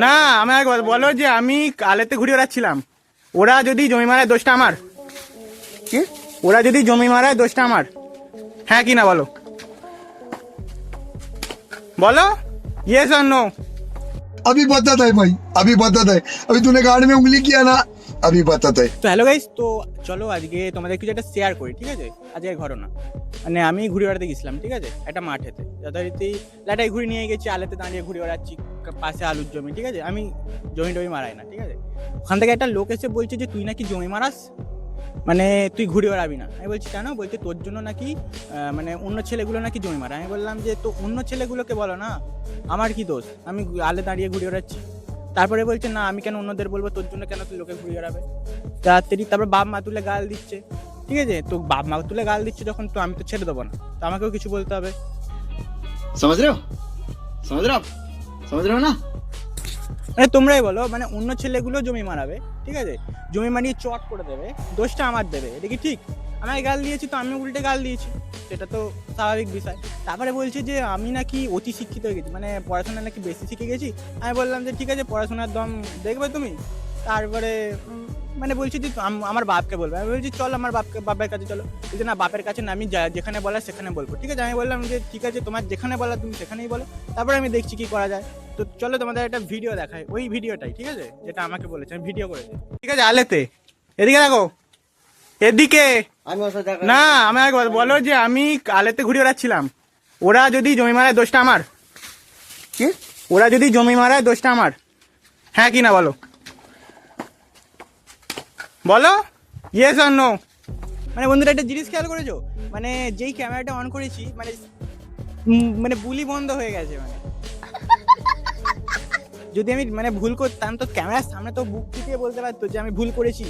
না আমি একবার বলো যে আমি আলেতে ঘুরে বেড়াচ্ছিলাম, ওরা যদি জমি মারায় দোষটা আমার, কি ওরা যদি জমি মারায় দোষটা আমার, হ্যাঁ কি না বলো, বলো यस और नो। अभी बताता है भाई, अभी बताता है। अभी तूने गाड़ में उंगली किया ना, अभी बताता है। তো হ্যালো গাইস, তো চলো আজকে তোমাদের কিছু একটা শেয়ার করি, ঠিক আছে। আজকের ঘটনা মানে আমি ঘুরে বেড়াতে গেছিলাম, ঠিক আছে, একটা মাঠেতে যথারীতি লাটাই ঘুরে নিয়ে গেছি, আলেতে দাঁড়িয়ে ঘুরে বেড়াচ্ছি, পাশে আলুর জমি, ঠিক আছে। আমি জমি টমি মারাই না, ঠিক আছে। ওখান থেকে একটা লোক এসে বলছে যে তুই নাকি জমি মারাস, মানে তুই ঘুরে বেড়াবি না। আমি বলছি কেন? বলছে তোর জন্য নাকি মানে অন্য ছেলেগুলো নাকি জমি মারা। আমি বললাম যে তো অন্য ছেলেগুলোকে বলো না, আমার কি দোষ, আমি আলে দাঁড়িয়ে ঘুরে বেড়াচ্ছি। তারপরে বলছে না আমি কেন অন্যদের বলবো, তোর জন্য কেন তুই লোকে ঘুরে বেড়াবে রাত্রি। তারপর বাপ মা তুলে গাল দিচ্ছে, ঠিক আছে। তো বাপ মা তুলে গাল দিচ্ছে যখন, তো আমি তো ছেড়ে দেবো না, তো আমাকেও কিছু বলতে হবে। समझ रहे हो समझ रहे हो आप समझ रहे हो ना। মানে তোমরাই বলো, মানে অন্য ছেলেগুলো জমি মারাবে, ঠিক আছে, জমি মারিয়ে চট করে দেবে, দোষটা আমার দেবে, এটা কি ঠিক? আমায় গাল দিয়েছি তো আমি উল্টে গাল দিয়েছি, সেটা তো স্বাভাবিক বিষয়। তারপরে বলছে যে আমি নাকি অতি শিক্ষিত হয়ে গেছি, মানে পড়াশোনা নাকি বেশি শিখে গেছি। আমি বললাম যে ঠিক আছে পড়াশোনার দম দেখবে তুমি। তারপরে মানে বলছি যে আমার বাপকে বলবে। আমি বলছি চল আমার বাপের কাছে চলো। বলছি না বাপের কাছে না, আমি যেখানে বলার সেখানে বলবো, ঠিক আছে। আমি বললাম যে ঠিক আছে তোমার যেখানে বলার তুমি সেখানেই বলো, তারপরে আমি দেখছি কি করা যায়। তো চলো তোমাদের একটা ভিডিও দেখাই, ওই ভিডিওটাই, ঠিক আছে, যেটা আমাকে বলেছে, আমি ভিডিও করেছি, ঠিক আছে। আলেতে এদিকে দেখো, এদিকে না আমি একবার বলো যে আমি আলেতে ঘুরে বেড়াচ্ছিলাম, ওরা যদি জমি মারায় দোষটা আমার, কি ওরা যদি জমি মারায় দোষটা আমার, হ্যাঁ কি না বলো, বলো ইয়েস আর নো। মানে বন্ধুরা একটা জিনিস খেয়াল করেছো, মানে যেই ক্যামেরাটা অন করেছি, মানে মানে বুলি বন্ধ হয়ে গেছে। মানে যদি আমি মানে ভুল করতাম তো ক্যামেরার সামনে তো বুক টিপিয়ে বলতে পারতো যে আমি ভুল করেছি,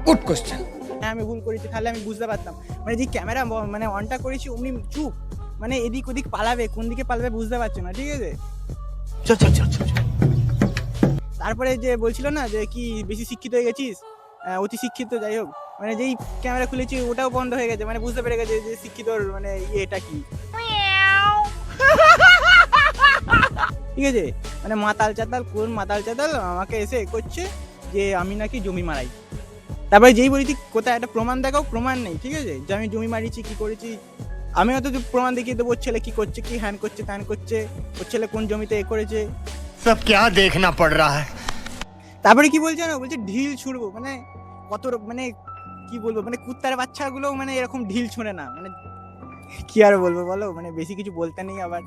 गुड क्वेश्चन। হ্যাঁ আমি ভুল করেছি, তাহলে আমি বুঝতে পারতাম। মানে যে ক্যামেরা মানে অনটা করেছি অমনি চুপ, মানে এদিক ওদিক পালাবে, কোন দিকে পালাবে বুঝতে পারছো না, ঠিক আছে। चल चल चल चल। তারপরে যে বলছিল না যে কি বেশি শিক্ষিত হয়ে গেছিস, অতি শিক্ষিত, যাই হোক, মানে যেই ক্যামেরা খুলেছি ওটাও বন্ধ হয়ে গেছে, মানে বুঝতে পেরে গেছে যে শিক্ষিতর মানে এটা কি, ঠিক আছে। মানে মাতাল চাতাল, কোন মাতাল চাতাল আমাকে এসে করছে যে আমি নাকি জমি মারাই। তারপরে যেই বলেছি কোথায় একটা প্রমাণ দেখাও, প্রমাণ নেই, ঠিক আছে, যে আমি জমি মারিছি কি করেছি। আমি হয়তো প্রমাণ দেখিয়ে দেবো, ওর ছেলে কি করছে, কি হ্যান করছে ত্যান করছে, ওর ছেলে কোন জমিতে এ করেছে। सब क्या देखना पड़ रहा है। তারপরে কি বলছে না, বলছে ঢিল ছুঁড়বো, মানে কত মানে কি বলবো, মানে কুত্তার বাচ্চাগুলো মানে এরকম ঢিল ছুঁড়ে না, মানে কি আর বলবো বলো, মানে বেশি কিছু বলতে নেই আবার।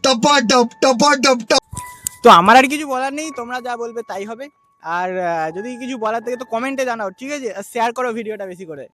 टपा टप टपा टप टप। তো আমার আর কিছু বলার নেই, তোমরা যা বলবে তাই হবে। আর যদি কিছু বলার থেকে তো কমেন্টে জানাও, ঠিক আছে, আর শেয়ার করো ভিডিওটা বেশি করে।